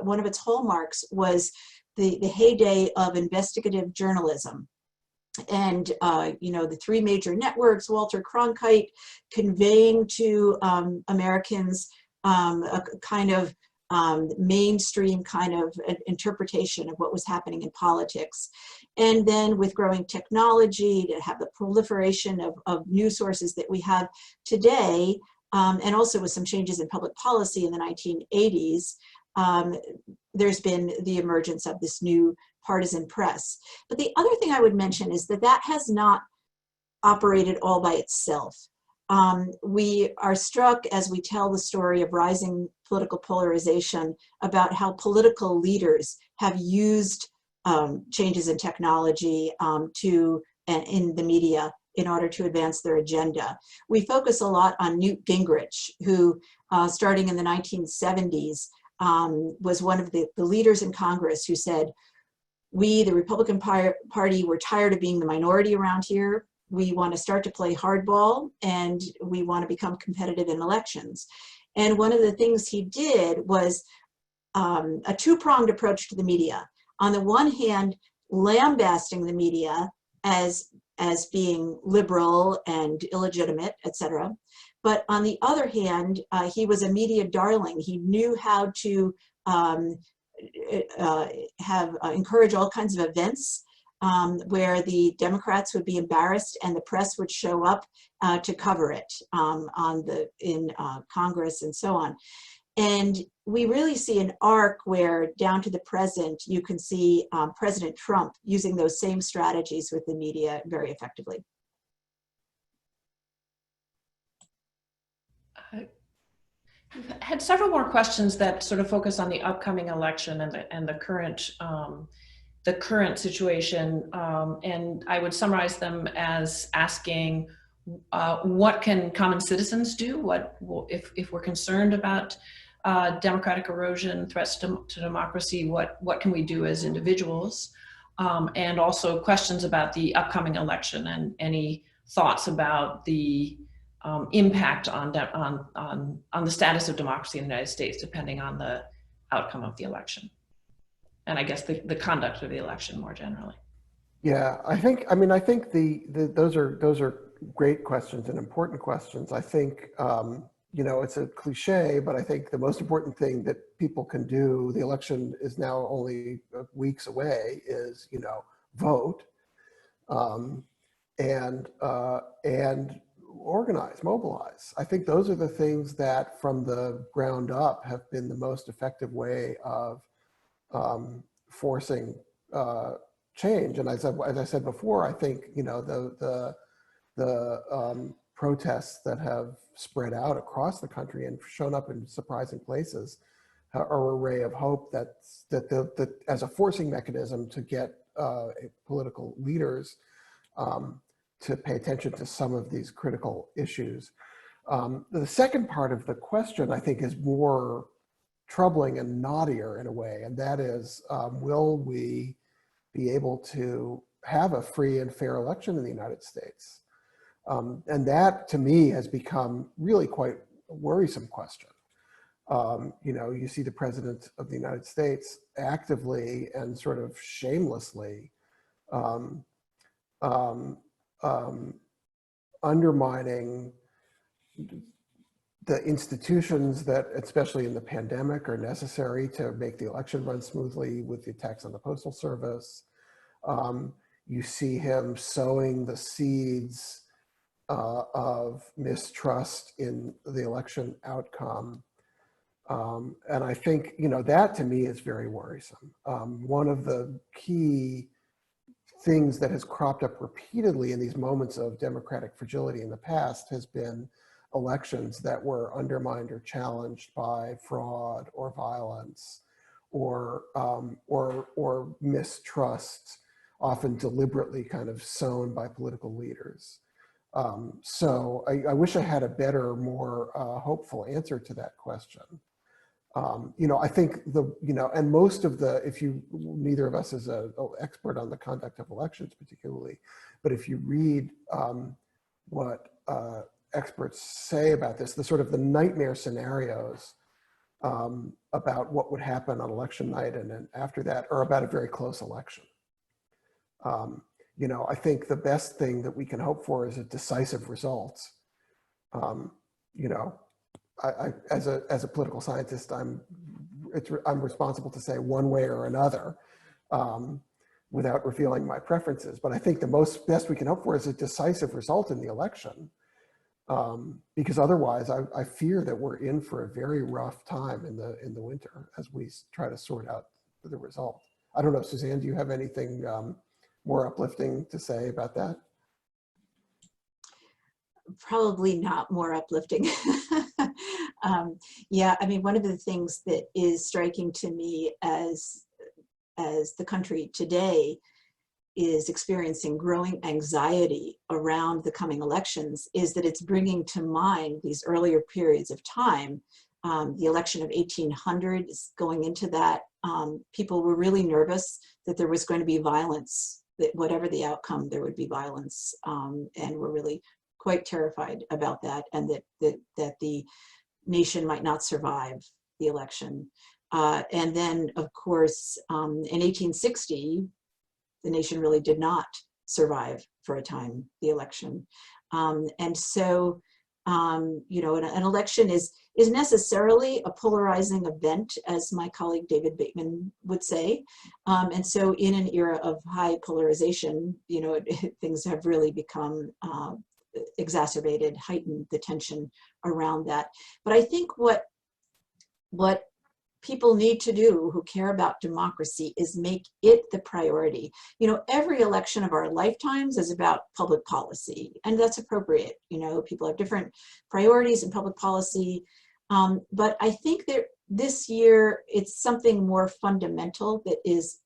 one of its hallmarks was the heyday of investigative journalism. And, you know, the three major networks, Walter Cronkite conveying to Americans a kind of mainstream kind of interpretation of what was happening in politics. And then with growing technology, to have the proliferation of news sources that we have today, and also with some changes in public policy in the 1980s, there's been the emergence of this new partisan press. But the other thing I would mention is that has not operated all by itself. We are struck as we tell the story of rising political polarization about how political leaders have used changes in technology in the media in order to advance their agenda. We focus a lot on Newt Gingrich, who starting in the 1970s was one of the leaders in Congress who said, we, the Republican Party, we're tired of being the minority around here. We want to start to play hardball, and we want to become competitive in elections. And one of the things he did was a two-pronged approach to the media. On the one hand, lambasting the media as being liberal and illegitimate, etc. But on the other hand, he was a media darling. He knew how to encourage all kinds of events where the Democrats would be embarrassed and the press would show up to cover it in Congress and so on. And we really see an arc where down to the present, you can see President Trump using those same strategies with the media very effectively. We've had several more questions that sort of focus on the upcoming election and the current situation, and I would summarize them as asking, what can common citizens do? If we're concerned about democratic erosion, threats to democracy, what can we do as individuals? And also questions about the upcoming election and any thoughts about the impact on the status of democracy in the United States, depending on the outcome of the election. And I guess the conduct of the election more generally. Yeah, I think those are great questions and important questions. I think, it's a cliche, but I think the most important thing that people can do, the election is now only weeks away, is, vote. And organize, mobilize. I think those are the things that from the ground up have been the most effective way of forcing change. And as I said before, I think, you know, the protests that have spread out across the country and shown up in surprising places are a ray of hope that as a forcing mechanism to get political leaders to pay attention to some of these critical issues. The second part of the question, I think, is more troubling and knottier in a way, and that is, will we be able to have a free and fair election in the United States? And that, to me, has become really quite a worrisome question. You know, you see the President of the United States actively and sort of shamelessly undermining the institutions that, especially in the pandemic, are necessary to make the election run smoothly, with the attacks on the Postal Service. You see him sowing the seeds of mistrust in the election outcome. And I think, you know, that to me is very worrisome. One of the key things that has cropped up repeatedly in these moments of democratic fragility in the past has been elections that were undermined or challenged by fraud or violence or mistrust, often deliberately kind of sown by political leaders. So I wish I had a better, more hopeful answer to that question. You know, I think and most of the, neither of us is an expert on the conduct of elections particularly, but if you read what experts say about this, the sort of the nightmare scenarios about what would happen on election night and then after that are about a very close election. You know, I think the best thing that we can hope for is a decisive result. You know, as a political scientist, I'm responsible to say one way or another without revealing my preferences. But I think the best we can hope for is a decisive result in the election, because otherwise, I fear that we're in for a very rough time in the winter as we try to sort out the result. I don't know, Suzanne, do you have anything more uplifting to say about that? Probably not more uplifting. Yeah, I mean, one of the things that is striking to me as the country today is experiencing growing anxiety around the coming elections is that it's bringing to mind these earlier periods of time. The election of 1800 is going into that. People were really nervous that there was going to be violence, that whatever the outcome, there would be violence, and were really quite terrified about that, and that the nation might not survive the election. And then, of course, in 1860, the nation really did not survive for a time the election. And so, you know, an election is necessarily a polarizing event, as my colleague David Bateman would say. And so in an era of high polarization, you know, things have really become exacerbated, heightened the tension around that. But I think what people need to do who care about democracy is make it the priority. You know, every election of our lifetimes is about public policy, and that's appropriate. You know, people have different priorities in public policy. But I think that this year it's something more fundamental that is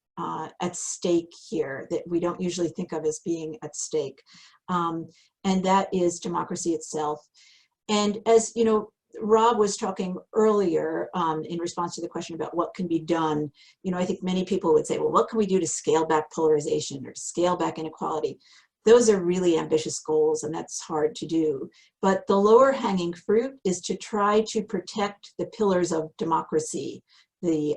at stake here that we don't usually think of as being at stake. And that is democracy itself. And as you know, Rob was talking earlier in response to the question about what can be done. You know, I think many people would say, well, what can we do to scale back polarization or scale back inequality? Those are really ambitious goals, and that's hard to do. But the lower hanging fruit is to try to protect the pillars of democracy, the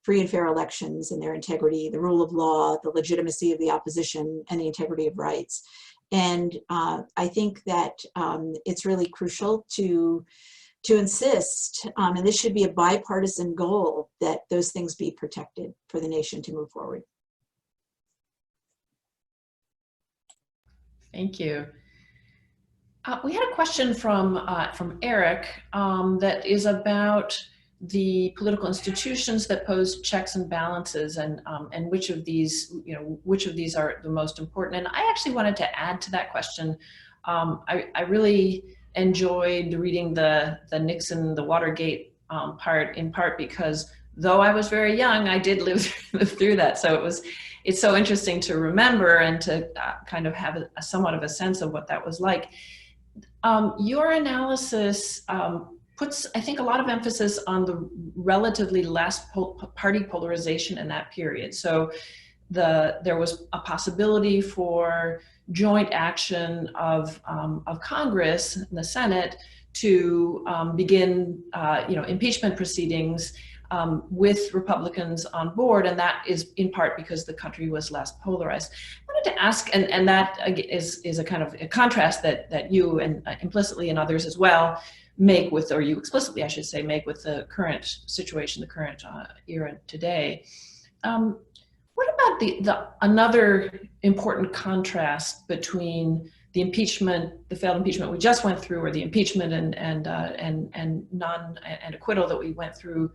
free and fair elections and their integrity, the rule of law, the legitimacy of the opposition, and the integrity of rights. And I think that it's really crucial to insist, and this should be a bipartisan goal, that those things be protected for the nation to move forward. Thank you. We had a question from Eric that is about the political institutions that pose checks and balances, and which of these, which of these are the most important. And I actually wanted to add to that question. I really enjoyed reading the Nixon, the Watergate part, in part because though I was very young, I did live through that. So it's so interesting to remember and to kind of have a somewhat of a sense of what that was like. Your analysis puts, I think, a lot of emphasis on the relatively less party polarization in that period. So there was a possibility for joint action of Congress and the Senate to begin, impeachment proceedings with Republicans on board, and that is in part because the country was less polarized. I wanted to ask, and that is a kind of a contrast that you and implicitly and others as well make with, or you explicitly, I should say, make with the current situation, the current era today. What about the another important contrast between the impeachment, the failed impeachment we just went through, or the impeachment and acquittal that we went through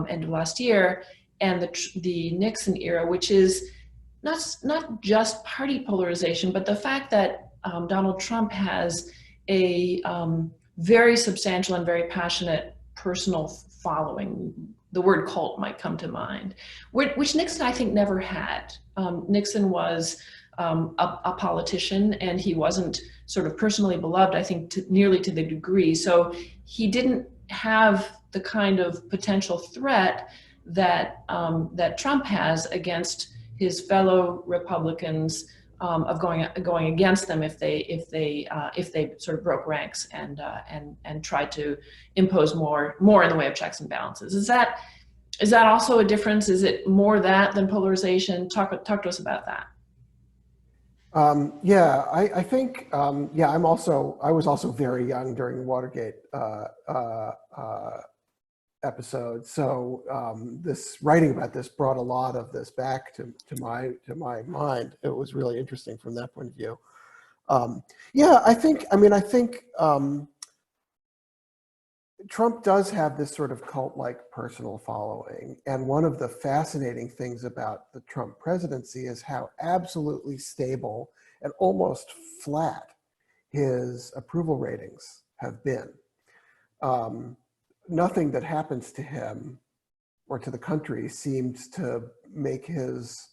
end of last year, and the Nixon era, which is not just party polarization, but the fact that Donald Trump has a very substantial and very passionate personal following. The word cult might come to mind, which Nixon, I think, never had. Nixon was a politician, and he wasn't sort of personally beloved, I think, nearly to the degree. So he didn't have the kind of potential threat that that Trump has against his fellow Republicans, of going against them if they sort of broke ranks and tried to impose more in the way of checks and balances. Is that also a difference? Is it more that than polarization? Talk to us about that. Yeah, I think, yeah, I was also very young during the Watergate episode. So this writing about this brought a lot of this back to my mind. It was really interesting from that point of view. Yeah, I think Trump does have this sort of cult-like personal following. And one of the fascinating things about the Trump presidency is how absolutely stable and almost flat his approval ratings have been. Nothing that happens to him or to the country seems to make his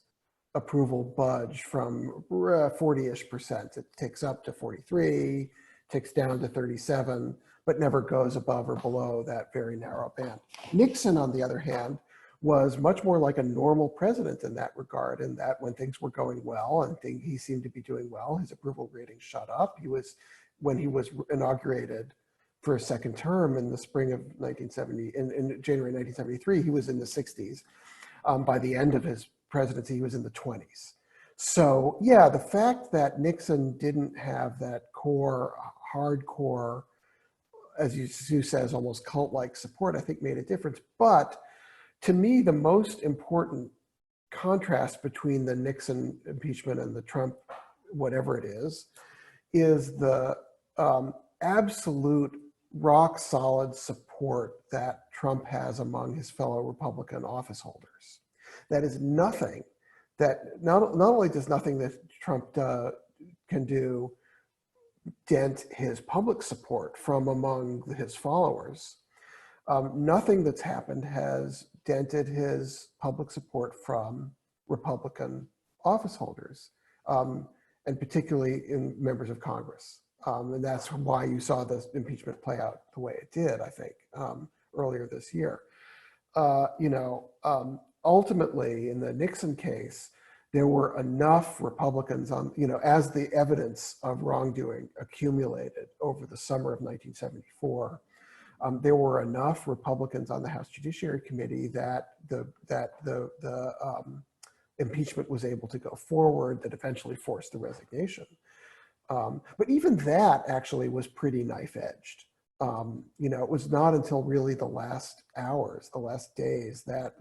approval budge from 40-ish%. It ticks up to 43, ticks down to 37, but never goes above or below that very narrow band. Nixon, on the other hand, was much more like a normal president in that regard, in that when things were going well and he seemed to be doing well, his approval rating shot up. When he was inaugurated for a second term in the spring of 1970, in January 1973, he was in the 60s. By the end of his presidency, he was in the 20s. So yeah, the fact that Nixon didn't have that core, hardcore, as Sue says, almost cult-like support, I think made a difference. But to me, the most important contrast between the Nixon impeachment and the Trump, whatever it is the absolute rock solid support that Trump has among his fellow Republican office holders. That is nothing that, not only does nothing that Trump can do dent his public support from among his followers, nothing that's happened has dented his public support from Republican office holders, and particularly in members of Congress. And that's why you saw the impeachment play out the way it did, I think, earlier this year. Ultimately, in the Nixon case, there were enough Republicans on, as the evidence of wrongdoing accumulated over the summer of 1974, there were enough Republicans on the House Judiciary Committee that the impeachment was able to go forward, that eventually forced the resignation. But even that actually was pretty knife-edged. It was not until really the last hours, the last days, that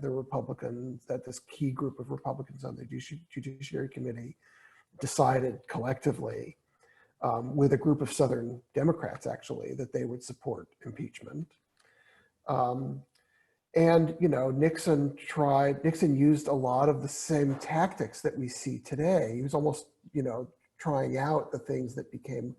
this key group of Republicans on the Judiciary Committee decided collectively with a group of Southern Democrats, actually, that they would support impeachment. And, you know, Nixon used a lot of the same tactics that we see today. He was almost, you know, trying out the things that became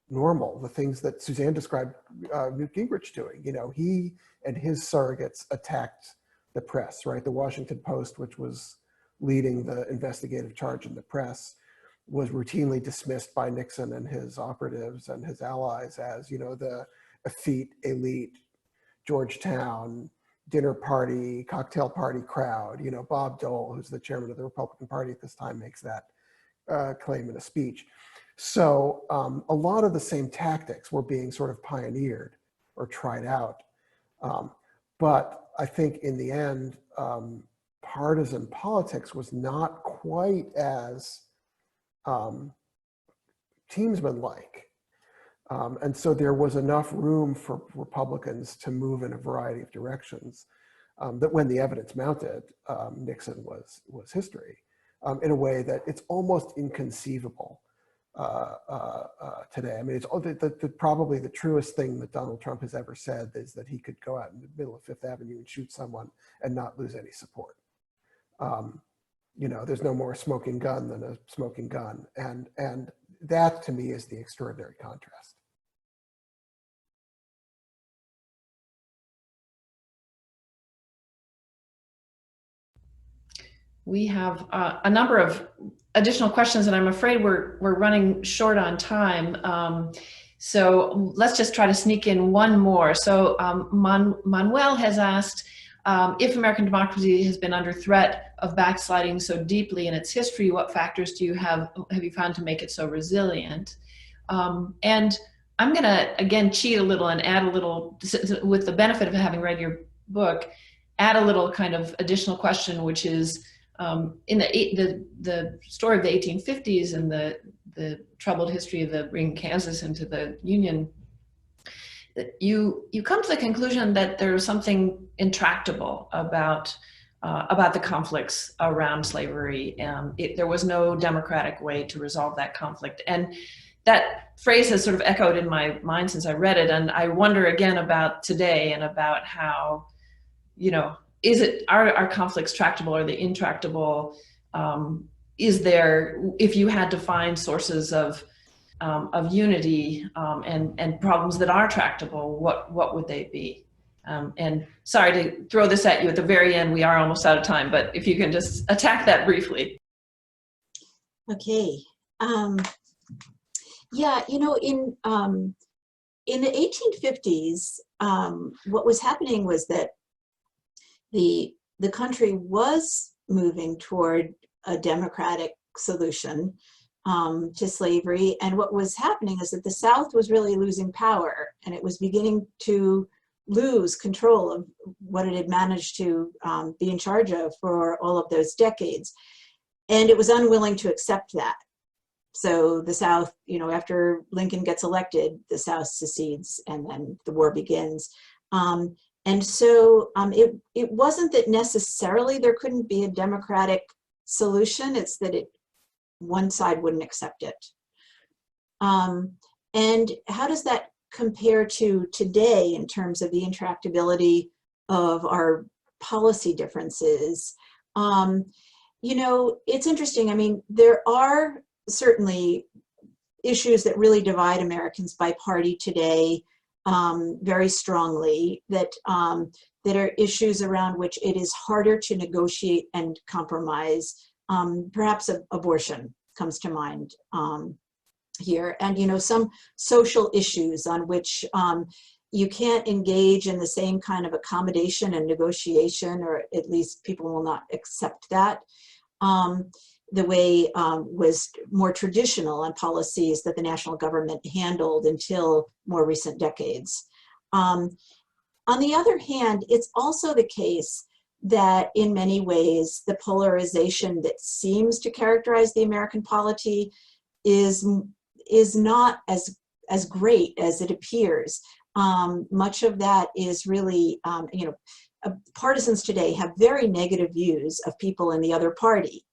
normal, the things that Suzanne described Newt Gingrich doing. You know, he and his surrogates attacked the press, right? The Washington Post, which was leading the investigative charge in the press, was routinely dismissed by Nixon and his operatives and his allies as, you know, the effete, elite, Georgetown, dinner party, cocktail party crowd. You know, Bob Dole, who's the chairman of the Republican Party at this time, makes that claim in a speech. So a lot of the same tactics were being sort of pioneered or tried out. But I think in the end, partisan politics was not quite as teamsman-like. And so there was enough room for Republicans to move in a variety of directions that when the evidence mounted, Nixon was history in a way that it's almost inconceivable today. I mean, it's probably the truest thing that Donald Trump has ever said is that he could go out in the middle of Fifth Avenue and shoot someone and not lose any support. You know, there's no more smoking gun than a smoking gun. And that to me is the extraordinary contrast. We have a number of additional questions, and I'm afraid we're running short on time. So let's just try to sneak in one more. So Manuel has asked, if American democracy has been under threat of backsliding so deeply in its history, what factors do you have you found to make it so resilient? And I'm going to, again, cheat a little and add a little, with the benefit of having read your book, add a little kind of additional question, which is, in the story of the 1850s and the troubled history of the bringing Kansas into the Union, you come to the conclusion that there's something intractable about the conflicts around slavery. There was no democratic way to resolve that conflict, and that phrase has sort of echoed in my mind since I read it. And I wonder again about today and about how, you know, are conflicts tractable? Are they intractable? Is there, if you had to find sources of unity and problems that are tractable, what would they be? And sorry to throw this at you at the very end, we are almost out of time, but if you can just attack that briefly. Okay. Yeah, you know, in the 1850s, what was happening was that the country was moving toward a democratic solution to slavery. And what was happening is that the South was really losing power, and it was beginning to lose control of what it had managed to be in charge of for all of those decades. And it was unwilling to accept that. So the South, you know, after Lincoln gets elected, the South secedes and then the war begins. And so it wasn't that necessarily there couldn't be a democratic solution, it's that one side wouldn't accept it. And how does that compare to today in terms of the intractability of our policy differences? You know, it's interesting. I mean, there are certainly issues that really divide Americans by party today. Very strongly, that are issues around which it is harder to negotiate and compromise. Perhaps abortion comes to mind here, and you know, some social issues on which you can't engage in the same kind of accommodation and negotiation, or at least people will not accept that. The way was more traditional on policies that the national government handled until more recent decades. On the other hand, it's also the case that in many ways, the polarization that seems to characterize the American polity is not as great as it appears. Much of that is really, you know, partisans today have very negative views of people in the other party.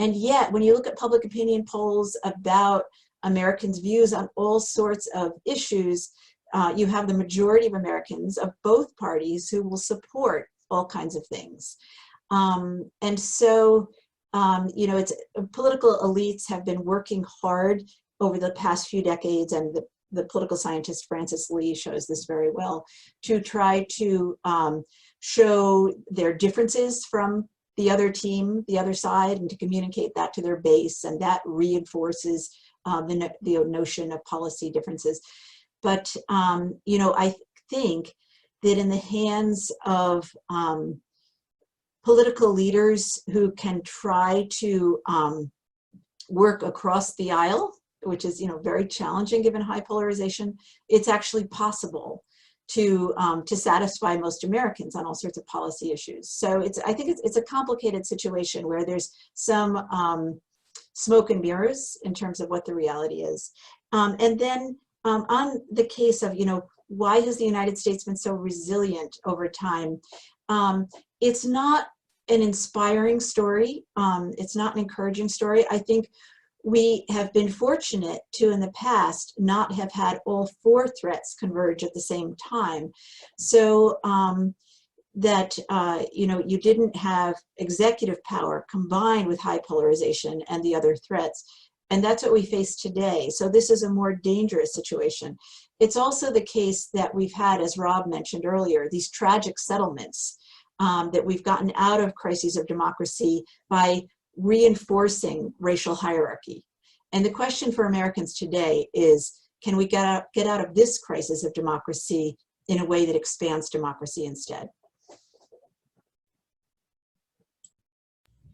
And yet, when you look at public opinion polls about Americans' views on all sorts of issues, you have the majority of Americans of both parties who will support all kinds of things. And so, you know, political elites have been working hard over the past few decades, and the political scientist Francis Lee shows this very well, to try to show their differences from the other team, the other side, and to communicate that to their base, and that reinforces the notion of policy differences. But, you know, I think that in the hands of political leaders who can try to work across the aisle, which is, you know, very challenging given high polarization, it's actually possible to satisfy most Americans on all sorts of policy issues. So I think it's a complicated situation where there's some smoke and mirrors in terms of what the reality is. And then on the case of, you know, why has the United States been so resilient over time? It's not an inspiring story. It's not an encouraging story. I think we have been fortunate to, in the past, not have had all four threats converge at the same time. So that, you know, you didn't have executive power combined with high polarization and the other threats. And that's what we face today. So this is a more dangerous situation. It's also the case that we've had, as Rob mentioned earlier, these tragic settlements that we've gotten out of crises of democracy by reinforcing racial hierarchy. And the question for Americans today is, can we get out of this crisis of democracy in a way that expands democracy instead?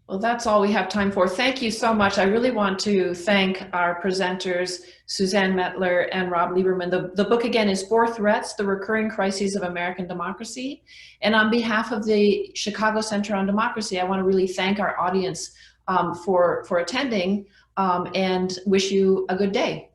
Well, that's all we have time for. Thank you so much. I really want to thank our presenters, Suzanne Mettler and Rob Lieberman. The book, again, is Four Threats, The Recurring Crises of American Democracy. And on behalf of the Chicago Center on Democracy, I want to really thank our audience for attending and wish you a good day.